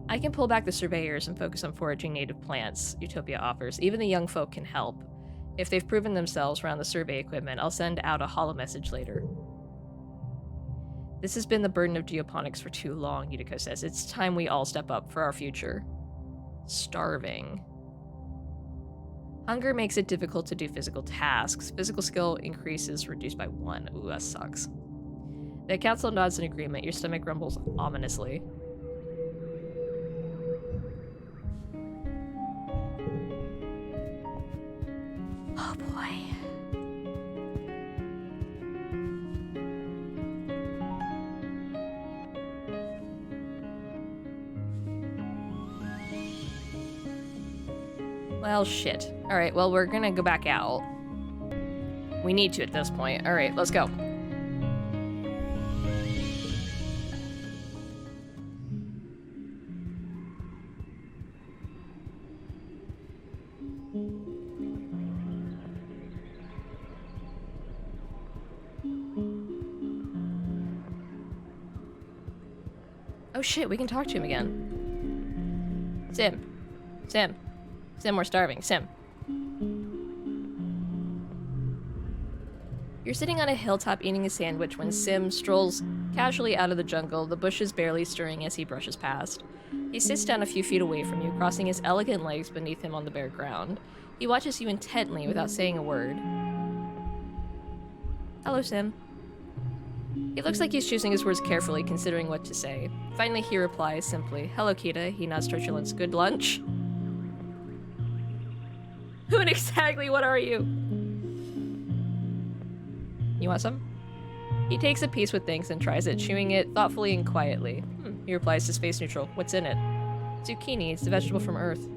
I can pull back the surveyors and focus on foraging native plants, Utopia offers. Even the young folk can help. If they've proven themselves around the survey equipment, I'll send out a holo message later. This has been the burden of geoponics for too long, Yutiko says. It's time we all step up for our future. Starving. Hunger makes it difficult to do physical tasks. Physical skill increases, reduced by 1. Ooh, that sucks. The council nods in agreement. Your stomach rumbles ominously. Oh boy. Well, shit. Alright, well, we're gonna go back out. We need to at this point. Alright, let's go. Oh shit, we can talk to him again. Sim, we're starving. Sim. You're sitting on a hilltop eating a sandwich when Sim strolls casually out of the jungle, the bushes barely stirring as he brushes past. He sits down a few feet away from you, crossing his elegant legs beneath him on the bare ground. He watches you intently without saying a word. Hello, Sim. He looks like he's choosing his words carefully, considering what to say. Finally, he replies simply, Hello, Kita. He nods towards your lunch. Good lunch? Who and exactly what are you? You want some? He takes a piece with thanks and tries it, chewing it thoughtfully and quietly. He replies to space neutral. What's in it? Zucchini. It's a vegetable from Earth.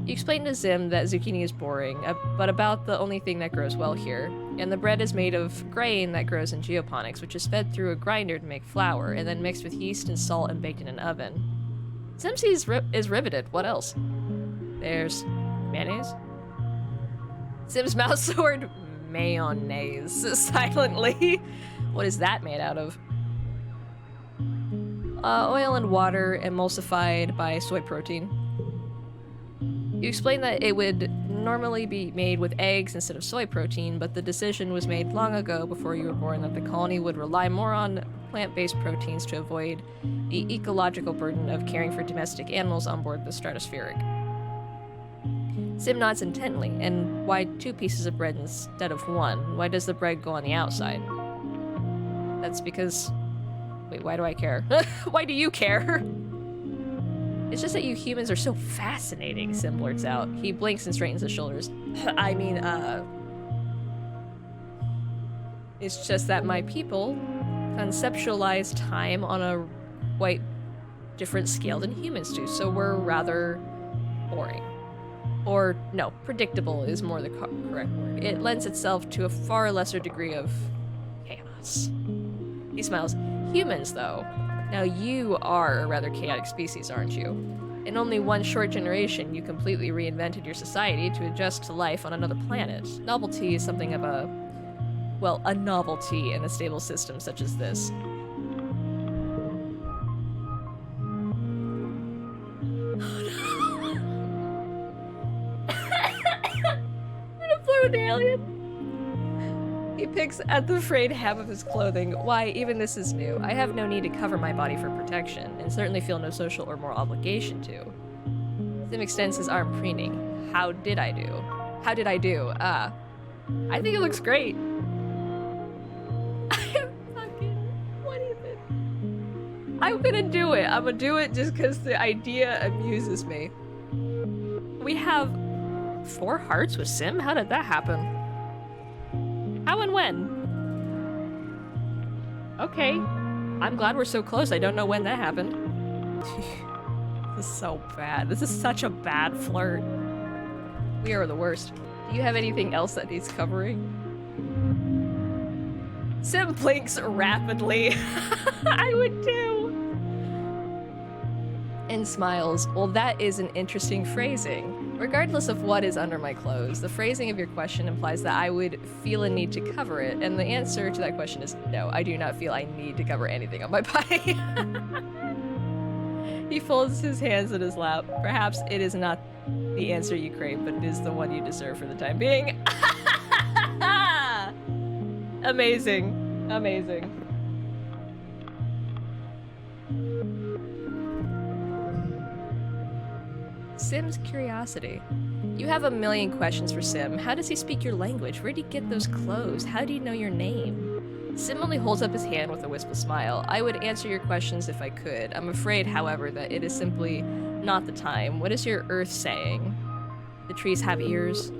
You explain to Zim that zucchini is boring, but about the only thing that grows well here. And the bread is made of grain that grows in geoponics, which is fed through a grinder to make flour, and then mixed with yeast and salt and baked in an oven. Zim is riveted. What else? There's mayonnaise? Zim's mouth soared mayonnaise silently. What is that made out of? Oil and water emulsified by soy protein. You explained that it would normally be made with eggs instead of soy protein, but the decision was made long ago before you were born that the colony would rely more on plant-based proteins to avoid the ecological burden of caring for domestic animals on board the stratospheric. Sim nods intently. And why 2 pieces of bread instead of 1? Why does the bread go on the outside? That's because... Wait, why do I care? Why do you care? It's just that you humans are so fascinating, Sim blurts out. He blinks and straightens his shoulders. I mean, it's just that my people conceptualize time on a quite different scale than humans do, so we're rather boring. Or, no, predictable is more the correct word. It lends itself to a far lesser degree of chaos. He smiles. Humans, though. Now you are a rather chaotic species, aren't you? In only one short generation, you completely reinvented your society to adjust to life on another planet. Novelty is something of a... well, a novelty in a stable system such as this. With the alien. He He picks at the frayed hem of his clothing. Why, even this is new. I have no need to cover my body for protection, and certainly feel no social or moral obligation to. Sim extends his arm, preening. How did I do? How did I do? I think it looks great. What even? I'm gonna do it. I'm gonna do it just because the idea amuses me. We have 4 hearts with Sim? How did that happen? How and when? Okay. I'm glad we're so close. I don't know when that happened. This is so bad. This is such a bad flirt. We are the worst. Do you have anything else that needs covering? Sim blinks rapidly. I would too. And smiles. Well, that is an interesting phrasing. Regardless of what is under my clothes, the phrasing of your question implies that I would feel a need to cover it, and the answer to that question is no, I do not feel I need to cover anything on my body. He folds his hands in his lap. Perhaps it is not the answer you crave, but it is the one you deserve for the time being. Amazing. Amazing. Sim's curiosity. You have a million questions for Sim. How does he speak your language? Where did he get those clothes? How do you know your name? Sim only holds up his hand with a wistful smile. I would answer your questions if I could. I'm afraid, however, that it is simply not the time. What is your earth saying? The trees have ears.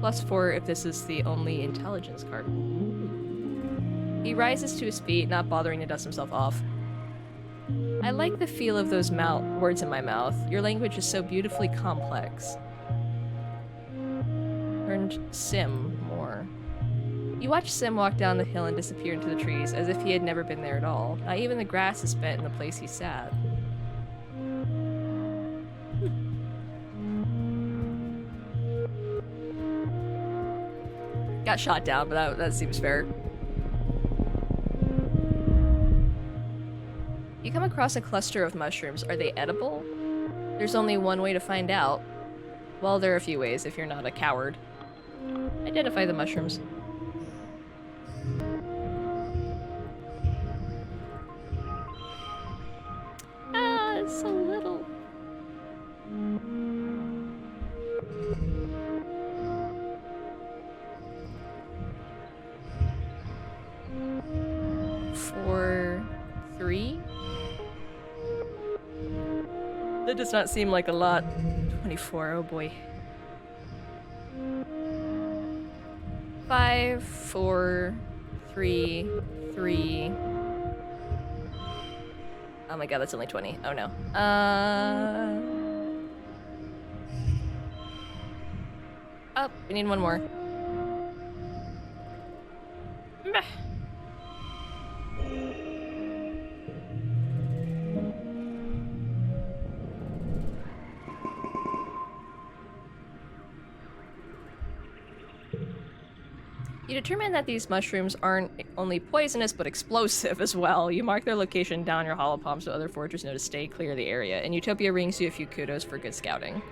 +4 if this is the only intelligence card. He rises to his feet, not bothering to dust himself off. I like the feel of those words in my mouth. Your language is so beautifully complex. Learned Sim more. You watch Sim walk down the hill and disappear into the trees, as if he had never been there at all. Not even the grass is bent in the place he sat. Got shot down, but that seems fair. You come across a cluster of mushrooms. Are they edible? There's only one way to find out. Well, there are a few ways if you're not a coward. Identify the mushrooms. Ah, it's so little. Four, 3. That does not seem like a lot. 24, oh boy. 5, 4, 3, 3. Oh my god, that's only 20. Oh no. Oh, we need one more. Meh. You determine that these mushrooms aren't only poisonous, but explosive as well. You mark their location down your hollow palm so other foragers know to stay clear of the area, and Utopia rings you a few kudos for good scouting.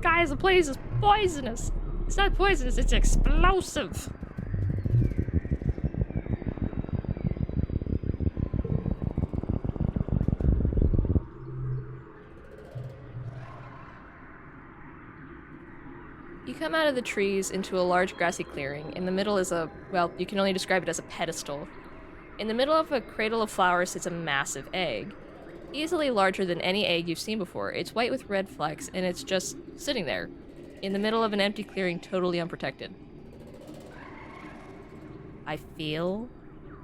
Guys, the place is poisonous! It's not poisonous, it's explosive! You come out of the trees into a large grassy clearing. In the middle is well, you can only describe it as a pedestal. In the middle of a cradle of flowers sits a massive egg. Easily larger than any egg you've seen before. It's white with red flecks, and it's just sitting there, in the middle of an empty clearing, totally unprotected. I feel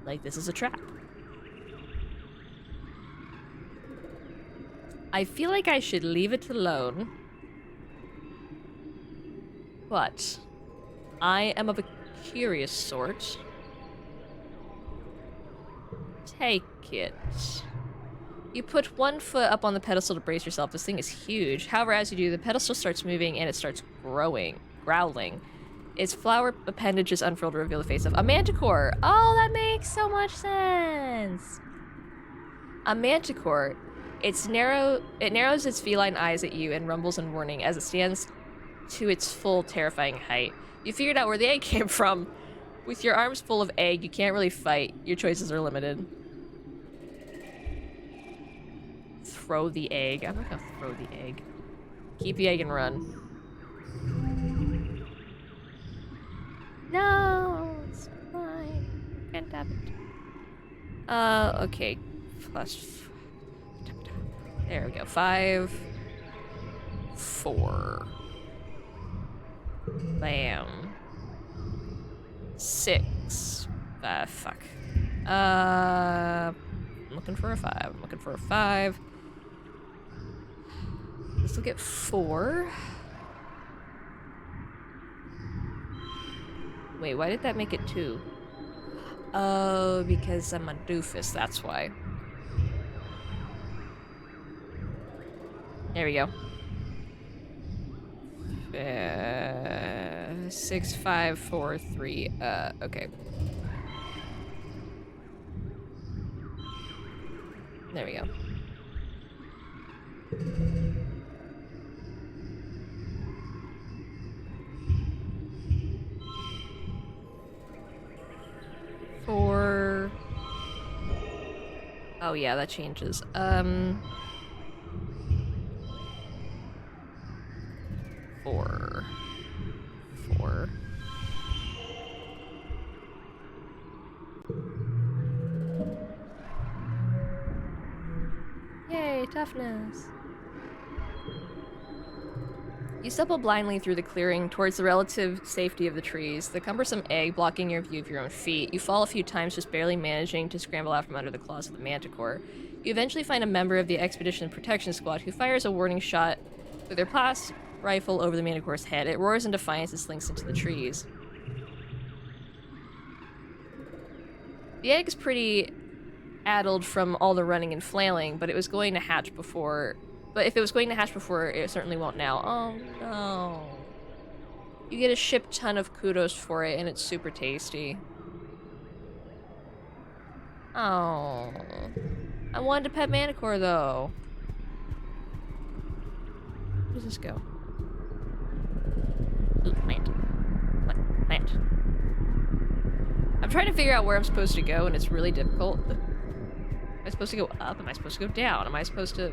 like this is a trap. I feel like I should leave it alone. But I am of a curious sort. Take it. You put one foot up on the pedestal to brace yourself. This thing is huge. However, as you do, the pedestal starts moving and it starts growling, growling. Its flower appendages unfurl to reveal the face of a manticore. Oh, that makes so much sense. A manticore. It narrows its feline eyes at you and rumbles in warning as it stands to its full terrifying height. You figured out where the egg came from. With your arms full of egg, you can't really fight. Your choices are limited. Throw the egg. I'm not gonna throw the egg. Keep the egg and run. No, it's fine. Can't have it. Okay. Plus. There we go. 5, 4. Bam. 6. Fuck. I'm looking for a 5. I'm looking for a 5. Let's look at 4. Wait, why did that make it 2? Oh, because I'm a doofus, that's why. There we go. 6, 5, 4, 3. Okay. There we go. Oh yeah, that changes. 4. Yay, toughness. You stumble blindly through the clearing towards the relative safety of the trees, the cumbersome egg blocking your view of your own feet. You fall a few times, just barely managing to scramble out from under the claws of the manticore. You eventually find a member of the Expedition Protection Squad who fires a warning shot with their blast rifle over the manticore's head. It roars in defiance and slinks into the trees. The egg's pretty addled from all the running and flailing, but it was going to hatch before... But if it was going to hatch before, it certainly won't now. Oh, no. You get a ship ton of kudos for it, and it's super tasty. Oh. I wanted to pet Manticore, though. Where does this go? Ooh, plant. Plant. I'm trying to figure out where I'm supposed to go, and it's really difficult. Am I supposed to go up? Am I supposed to go down? Am I supposed to...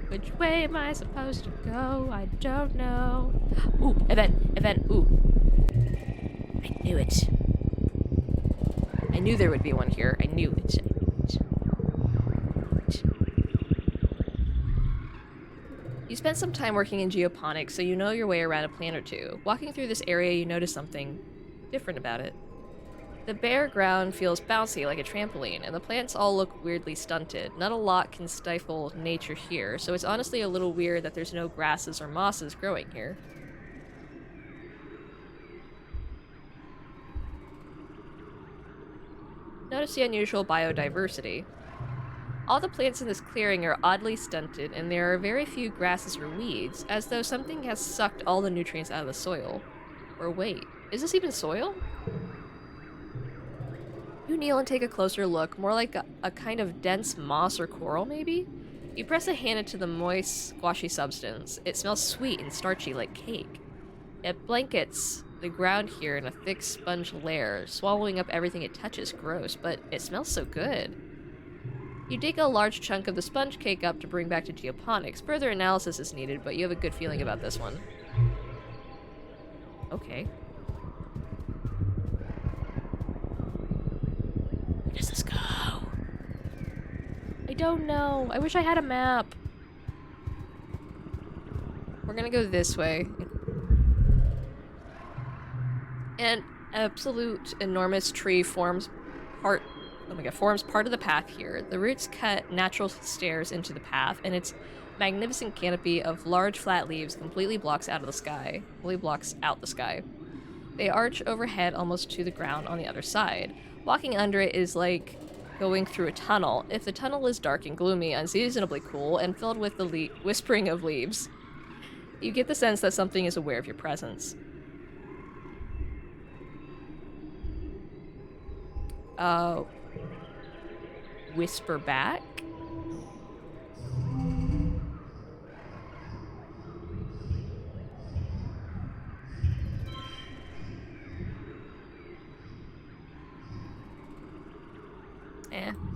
Which way am I supposed to go? I don't know. Ooh, event, ooh. I knew it. I knew there would be one here. I knew it. You spent some time working in geoponics, so you know your way around a plant or two. Walking through this area, you notice something different about it. The bare ground feels bouncy like a trampoline, and the plants all look weirdly stunted. Not a lot can stifle nature here, so it's honestly a little weird that there's no grasses or mosses growing here. Notice the unusual biodiversity. All the plants in this clearing are oddly stunted, and there are very few grasses or weeds, as though something has sucked all the nutrients out of the soil. Or wait, is this even soil? You kneel and take a closer look, more like a kind of dense moss or coral, maybe? You press a hand into the moist, squashy substance. It smells sweet and starchy like cake. It blankets the ground here in a thick sponge layer, swallowing up everything it touches. Gross, but it smells so good. You dig a large chunk of the sponge cake up to bring back to geoponics. Further analysis is needed, but you have a good feeling about this one. Okay. Where does this go? I don't know. I wish I had a map. We're gonna go this way. An absolute enormous tree forms part of the path here. The roots cut natural stairs into the path, and its magnificent canopy of large flat leaves completely blocks out the sky. They arch overhead almost to the ground on the other side. Walking under it is like going through a tunnel. If the tunnel is dark and gloomy, unseasonably cool, and filled with the whispering of leaves, you get the sense that something is aware of your presence. Whisper back?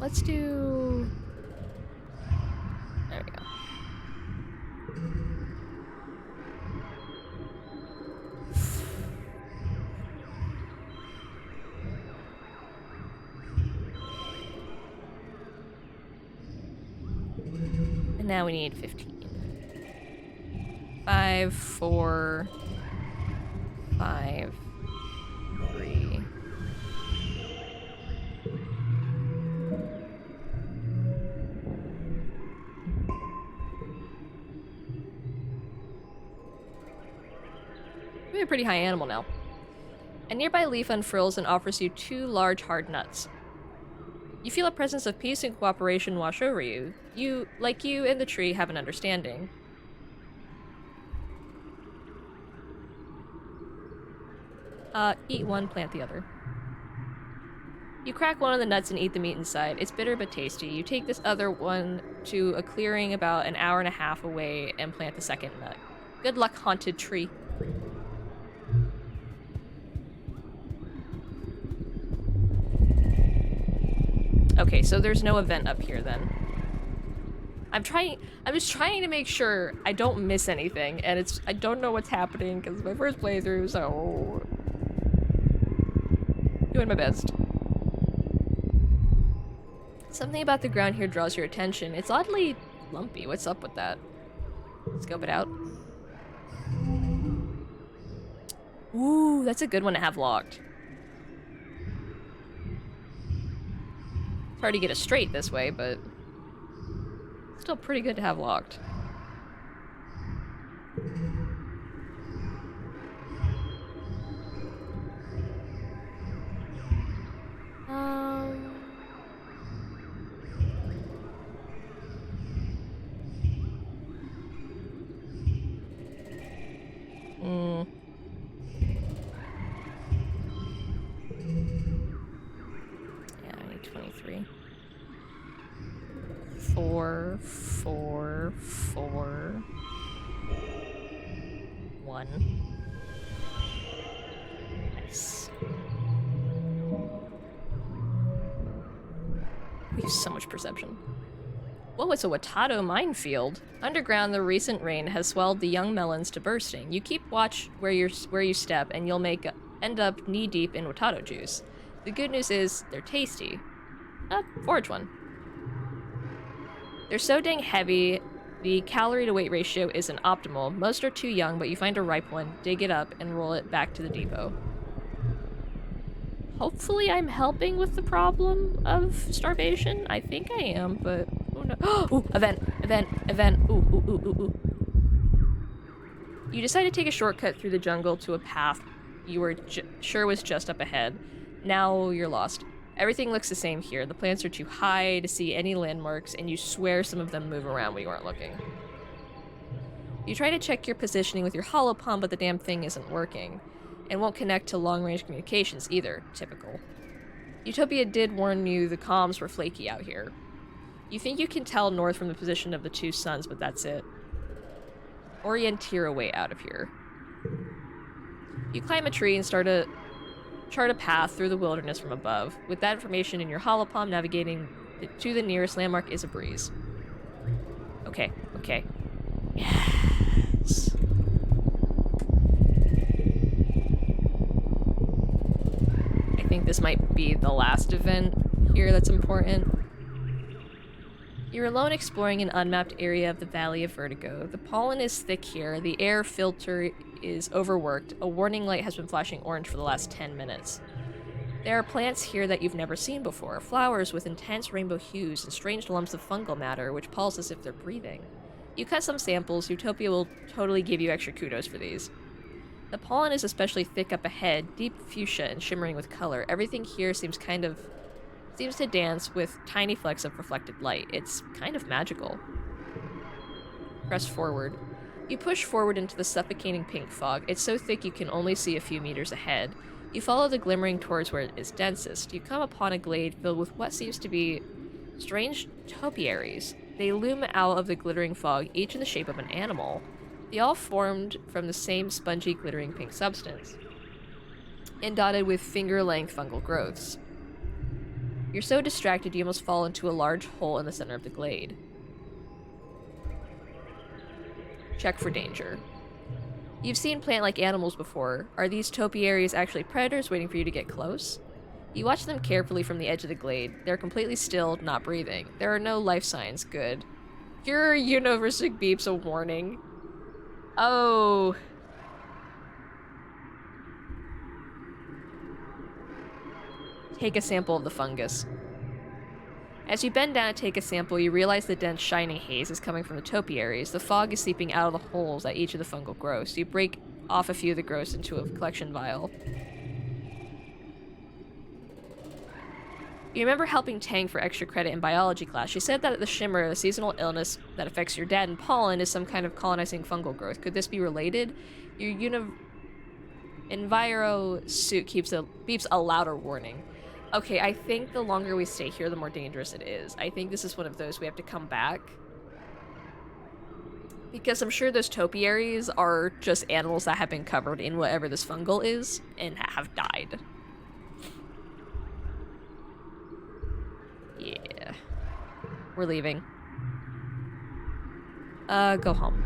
Let's do... There we go. And now we need 15. 5, 4, 5, 3. We have a pretty high animal now. A nearby leaf unfurls and offers you 2 large hard nuts. You feel a presence of peace and cooperation wash over you. You, like you and the tree, have an understanding. Eat one, plant the other. You crack one of the nuts and eat the meat inside. It's bitter but tasty. You take this other one to a clearing about an hour and a half away and plant the second nut. Good luck, haunted tree. Okay, so there's no event up here then. I'm just trying to make sure I don't miss anything, and I don't know what's happening because it's my first playthrough, so doing my best. Something about the ground here draws your attention. It's oddly lumpy. What's up with that? Scope it out. Ooh, that's a good one to have locked. It's hard to get it straight this way, but still pretty good to have locked. Yeah, I need 23. 4, 4, 4, 1. Nice. We have so much perception. Whoa, it's a Watado minefield. Underground, the recent rain has swelled the young melons to bursting. You keep watch where you step, and you'll end up knee-deep in Watado juice. The good news is, they're tasty. Forage one. They're so dang heavy, the calorie-to-weight ratio isn't optimal. Most are too young, but you find a ripe one, dig it up, and roll it back to the depot. Hopefully I'm helping with the problem of starvation. I think I am, but oh no. Ooh, event. Ooh. You decide to take a shortcut through the jungle to a path you were sure was just up ahead. Now you're lost. Everything looks the same here. The plants are too high to see any landmarks, and you swear some of them move around when you aren't looking. You try to check your positioning with your holopalm, but the damn thing isn't working. And won't connect to long-range communications either. Typical. Utopia did warn you the comms were flaky out here. You think you can tell north from the position of the 2 suns, but that's it. Orienteer a way out of here. You climb a tree and chart a path through the wilderness from above. With that information in your holopalm, navigating to the nearest landmark is a breeze. Okay. Yes. I think this might be the last event here that's important. You're alone exploring an unmapped area of the Valley of Vertigo. The pollen is thick here, the air filter is overworked, a warning light has been flashing orange for the last 10 minutes. There are plants here that you've never seen before, flowers with intense rainbow hues and strange lumps of fungal matter which pulse as if they're breathing. You cut some samples, Utopia will totally give you extra kudos for these. The pollen is especially thick up ahead, deep fuchsia and shimmering with color. Everything here seems to dance with tiny flecks of reflected light. It's kind of magical. Press forward. You push forward into the suffocating pink fog. It's so thick you can only see a few meters ahead. You follow the glimmering towards where it is densest. You come upon a glade filled with what seems to be strange topiaries. They loom out of the glittering fog, each in the shape of an animal. They all formed from the same spongy, glittering pink substance, and dotted with finger-length fungal growths. You're so distracted you almost fall into a large hole in the center of the glade. Check for danger. You've seen plant-like animals before. Are these topiaries actually predators waiting for you to get close? You watch them carefully from the edge of the glade. They're completely still, not breathing. There are no life signs. Good. Your universal beeps a warning. Oh. Take a sample of the fungus. As you bend down to take a sample, you realize the dense, shining haze is coming from the topiaries. The fog is seeping out of the holes at each of the fungal growths. You break off a few of the growths into a collection vial. You remember helping Tang for extra credit in biology class. She said that the shimmer, a seasonal illness that affects your dad and pollen, is some kind of colonizing fungal growth. Could this be related? Your Enviro suit beeps a louder warning. Okay, I think the longer we stay here, the more dangerous it is. I think this is one of those we have to come back. Because I'm sure those topiaries are just animals that have been covered in whatever this fungal is and have died. Yeah. We're leaving. Go home.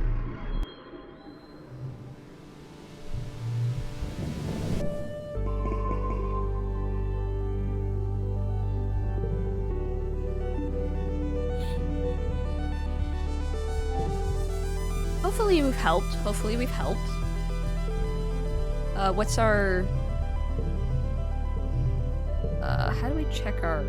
Hopefully we've helped. Hopefully we've helped. What's our... how do we check our...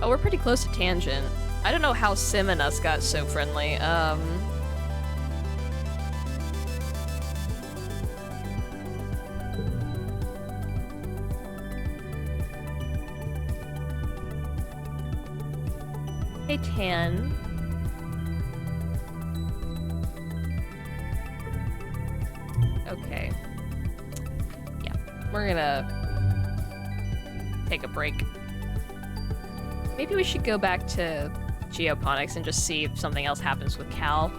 Oh, we're pretty close to Tangent. I don't know how Sim and us got so friendly. Hey, Tan. Okay. Yeah, we're gonna take a break. Maybe we should go back to geoponics and just see if something else happens with Cal.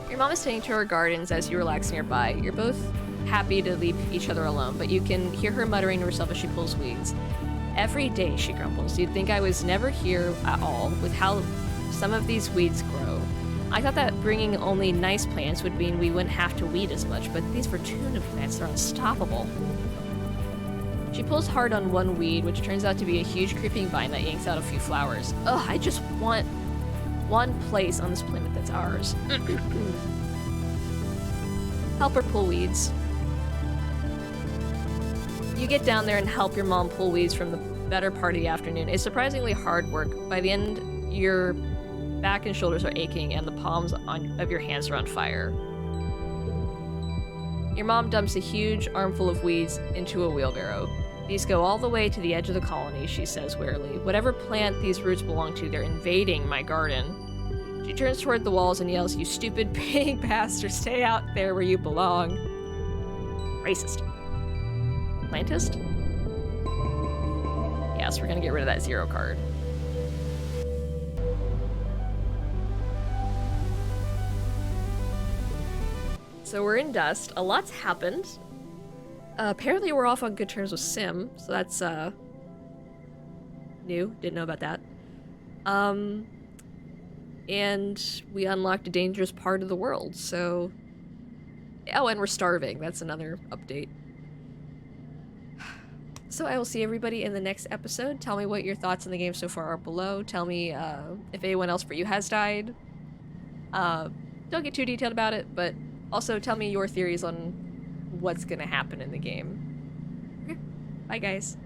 Your mom is tending to her gardens as you relax nearby. You're both happy to leave each other alone, but you can hear her muttering to herself as she pulls weeds. Every day, she grumbles. You'd think I was never here at all with how some of these weeds grow. I thought that bringing only nice plants would mean we wouldn't have to weed as much, but these Fortuna plants are unstoppable. She pulls hard on one weed, which turns out to be a huge creeping vine that yanks out a few flowers. Ugh, I just want one place on this planet that's ours. Help her pull weeds. You get down there and help your mom pull weeds from the better part of the afternoon. It's surprisingly hard work. By the end, your back and shoulders are aching and the palms of your hands are on fire. Your mom dumps a huge armful of weeds into a wheelbarrow. These go all the way to the edge of the colony, she says wearily. Whatever plant these roots belong to, they're invading my garden. She turns toward the walls and yells, "You stupid pig bastard, stay out there where you belong." Racist. Plantist? Yes, we're gonna get rid of that 0 card. So we're in Dust. A lot's happened. Apparently we're off on good terms with Sim, so that's, new. Didn't know about that. And we unlocked a dangerous part of the world, so... Oh, and we're starving. That's another update. So I will see everybody in the next episode. Tell me what your thoughts on the game so far are below. Tell me if anyone else for you has died. Don't get too detailed about it, but also tell me your theories on what's gonna happen in the game. Okay. Bye, guys.